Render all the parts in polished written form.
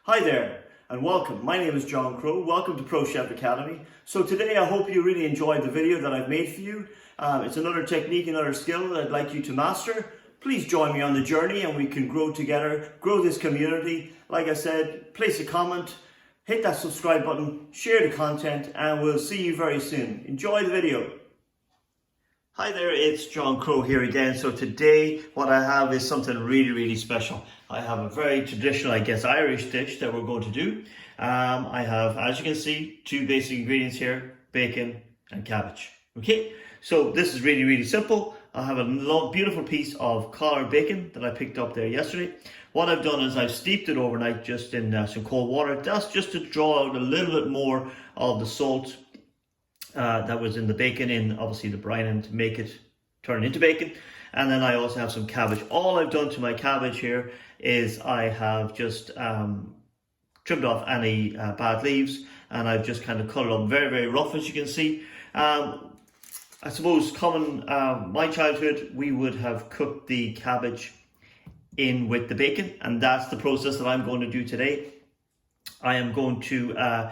Hi there and welcome. My name is John Crow. Welcome to Pro Chef Academy. So today I hope you really enjoyed the video that I've made for you. It's another technique, another skill that I'd like you to master. Please join me on the journey and we can grow together, grow this community. Like I said, place a comment, hit that subscribe button, share the content, and we'll see you very soon. Enjoy the video. Hi there, it's John Crow here again. So today what I have is something really special. I have a very traditional, Irish dish that we're going to do. I have, as you can see, two basic ingredients here, bacon and cabbage. Okay, so this is really simple. I have a beautiful piece of collared bacon that I picked up there yesterday. What I've done is I've steeped it overnight just in some cold water. That's just to draw out a little bit more of the salt that was in the bacon, in obviously the brine, and to make it turn into bacon. And then I also have some cabbage. All I've done to my cabbage here is I have just trimmed off any bad leaves, and I've just kind of cut it up very rough, as you can see. I suppose my childhood, we would have cooked the cabbage in with the bacon, and that's the process that I'm going to do today. I am going to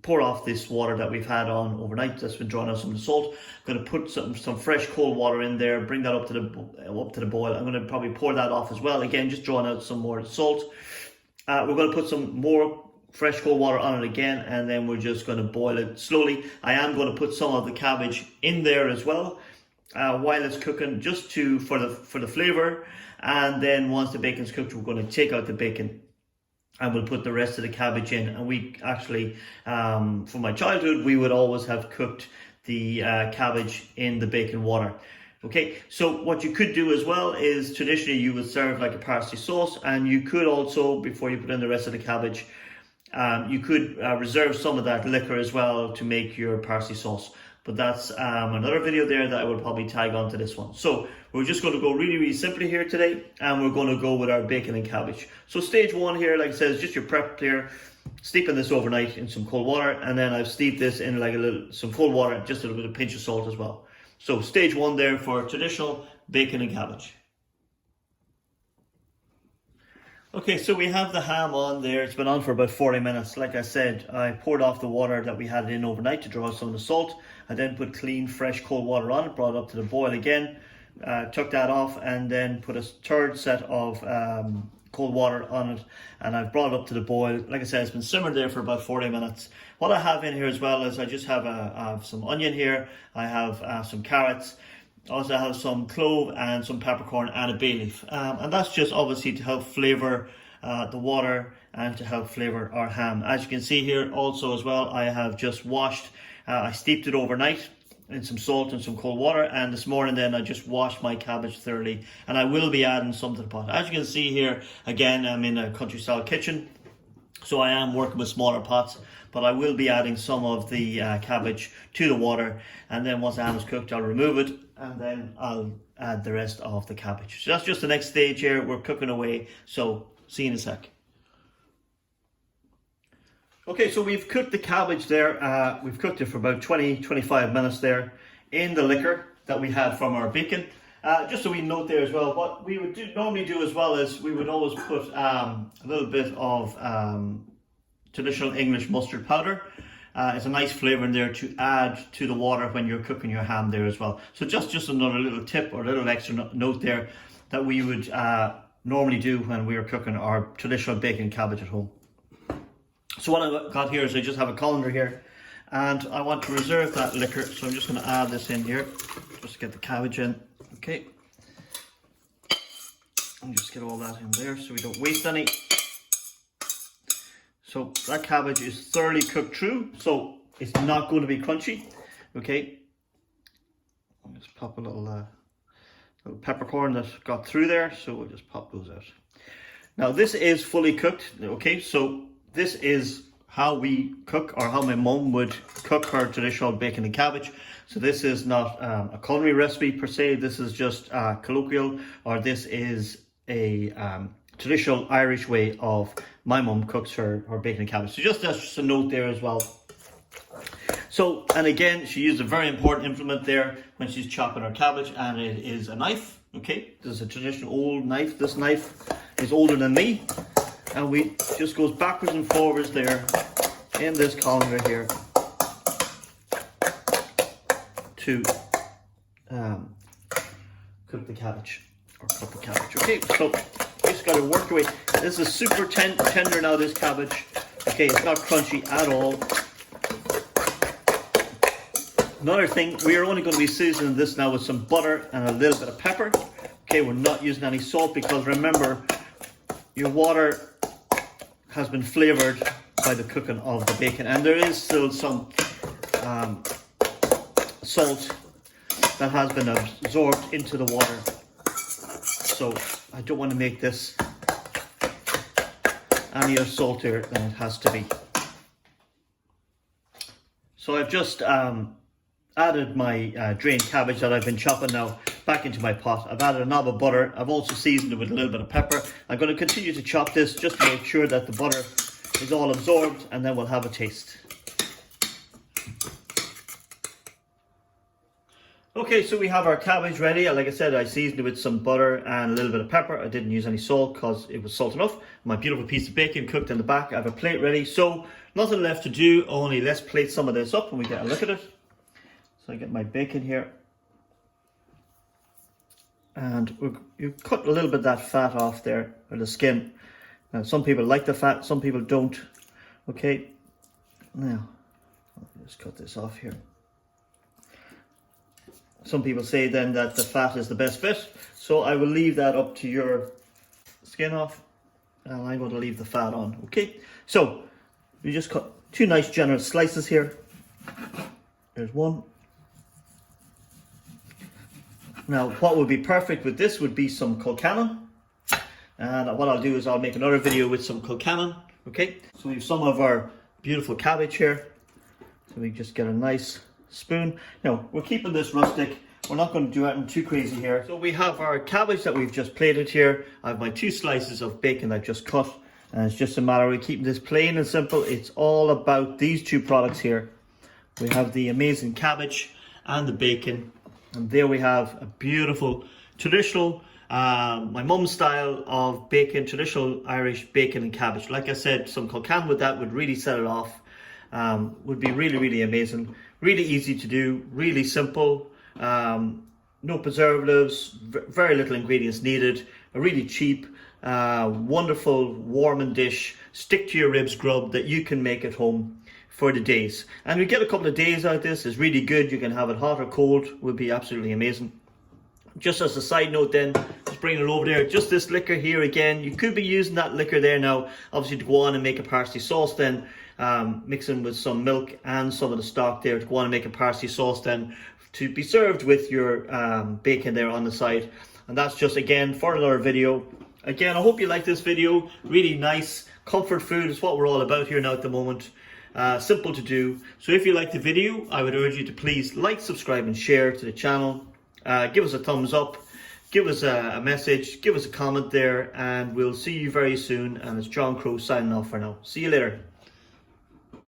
pour off this water that we've had on overnight that's been drawn out some of the salt. I'm going to put some fresh cold water in there, bring that up to the boil. I'm going to probably pour that off as well, again just drawing out some more salt. We're going to put some more fresh cold water on it again, and then we're just going to boil it slowly. I am going to put some of the cabbage in there as well while it's cooking, just for the flavor. And then once the bacon's cooked, we're going to take out the bacon and we'll put the rest of the cabbage in. And we actually, from my childhood, we would always have cooked the cabbage in the bacon water. Okay, so what you could do as well is traditionally you would serve like a parsley sauce, and you could also, before you put in the rest of the cabbage, you could reserve some of that liquor as well to make your parsley sauce. But that's another video there that I will probably tag onto this one. So we're just going to go really simply here today, and we're going to go with our bacon and cabbage. So stage one here, like I said, is just your prep here. Steeping this overnight in some cold water, and then I've steeped this in like some cold water, just a little bit of pinch of salt as well. So stage one there for traditional bacon and cabbage. Okay, so we have the ham on there. It's been on for about 40 minutes. Like I said, I poured off the water that we had in overnight to draw some of the salt. I then put clean, fresh, cold water on it, brought it up to the boil again, took that off, and then put a third set of cold water on it, and I've brought it up to the boil. Like I said, it's been simmered there for about 40 minutes. What I have in here as well is I just have some onion here. I have some carrots. I also have some clove and some peppercorn and a bay leaf. And that's just obviously to help flavour the water and to help flavour our ham. As you can see here also as well, I have just washed, I steeped it overnight in some salt and some cold water, and this morning then I just washed my cabbage thoroughly, and I will be adding some to the pot. As you can see here, again, I'm in a country style kitchen, so I am working with smaller pots, but I will be adding some of the cabbage to the water, and then once the ham is cooked, I'll remove it, and then I'll add the rest of the cabbage. So that's just the next stage here. We're cooking away, so see you in a sec. Okay, so we've cooked the cabbage there. We've cooked it for about 20-25 minutes there in the liquor that we had from our bacon. Just so we note there as well, what we would normally do as well is we would always put a little bit of traditional English mustard powder. It's a nice flavour in there to add to the water when you're cooking your ham there as well. So just another little tip or a little extra note there that we would normally do when we are cooking our traditional bacon and cabbage at home. So what I've got here is I just have a colander here, and I want to reserve that liquor, so I'm just going to add this in here, just to get the cabbage in. Okay, and just get all that in there so we don't waste any. So that cabbage is thoroughly cooked through, so it's not going to be crunchy. Okay, I'll just pop a little peppercorn that got through there, so we'll just pop those out. Now this is fully cooked. Okay, so this is how we cook, or how my mum would cook her traditional bacon and cabbage. So this is not a culinary recipe per se. This is just colloquial, or this is a traditional Irish way of my mum cooks her bacon and cabbage. So that's just a note there as well. So, and again, she used a very important implement there when she's chopping her cabbage, and it is a knife. Okay, this is a traditional old knife. This knife is older than me. and we just goes backwards and forwards there in this colander here to cook the cabbage, or cut the cabbage. Okay, so you just got to work your way. This is super tender now, this cabbage. Okay, it's not crunchy at all. Another thing, we are only going to be seasoning this now with some butter and a little bit of pepper. Okay, we're not using any salt because remember, your water has been flavored by the cooking of the bacon, and there is still some salt that has been absorbed into the water. So I don't want to make this any other saltier than it has to be. So I've just added my drained cabbage that I've been chopping now back into my pot. I've added a knob of butter. I've also seasoned it with a little bit of pepper. I'm going to continue to chop this just to make sure that the butter is all absorbed, and then we'll have a taste. Okay, so we have our cabbage ready. Like I said, I seasoned it with some butter and a little bit of pepper. I didn't use any salt because it was salt enough. My beautiful piece of bacon cooked in the back. I have a plate ready, so nothing left to do, only let's plate some of this up and we get a look at it. So I get my bacon here, and you cut a little bit of that fat off there, or the skin. Now, some people like the fat, some people don't. Okay, now I'll just cut this off here. Some people say then that the fat is the best bit, so I will leave that up to your skin off, and I'm going to leave the fat on. Okay, so you just cut two nice generous slices here. There's one. Now, what would be perfect with this would be some colcannon. And what I'll do is I'll make another video with some colcannon. Okay, so we have some of our beautiful cabbage here. So we just get a nice spoon. Now, we're keeping this rustic. We're not going to do anything too crazy here. So we have our cabbage that we've just plated here. I have my 2 slices of bacon that I've just cut. And it's just a matter of keeping this plain and simple. It's all about these 2 products here. We have the amazing cabbage and the bacon. And there we have a beautiful traditional, my mum's style of bacon, traditional Irish bacon and cabbage. Like I said, some colcannon with that would really set it off. Would be really, really amazing. Really easy to do, really simple. No preservatives, very little ingredients needed. A really cheap, wonderful warming dish. Stick to your ribs grub that you can make at home for the days, and we get a couple of days out of this. Is really good. You can have it hot or cold, would be absolutely amazing. Just as a side note then, just bringing it over there, just this liquor here again, you could be using that liquor there now obviously to go on and make a parsley sauce then, mixing with some milk and some of the stock there to go on and make a parsley sauce then to be served with your bacon there on the side. And that's just again for another video. Again, I hope you like this video. Really nice comfort food is what we're all about here now at the moment. Simple to do. So if you like the video, I would urge you to please like, subscribe and share to the channel. Give us a thumbs up, give us a message, give us a comment there, and we'll see you very soon. And it's John Crow signing off for now. See you later.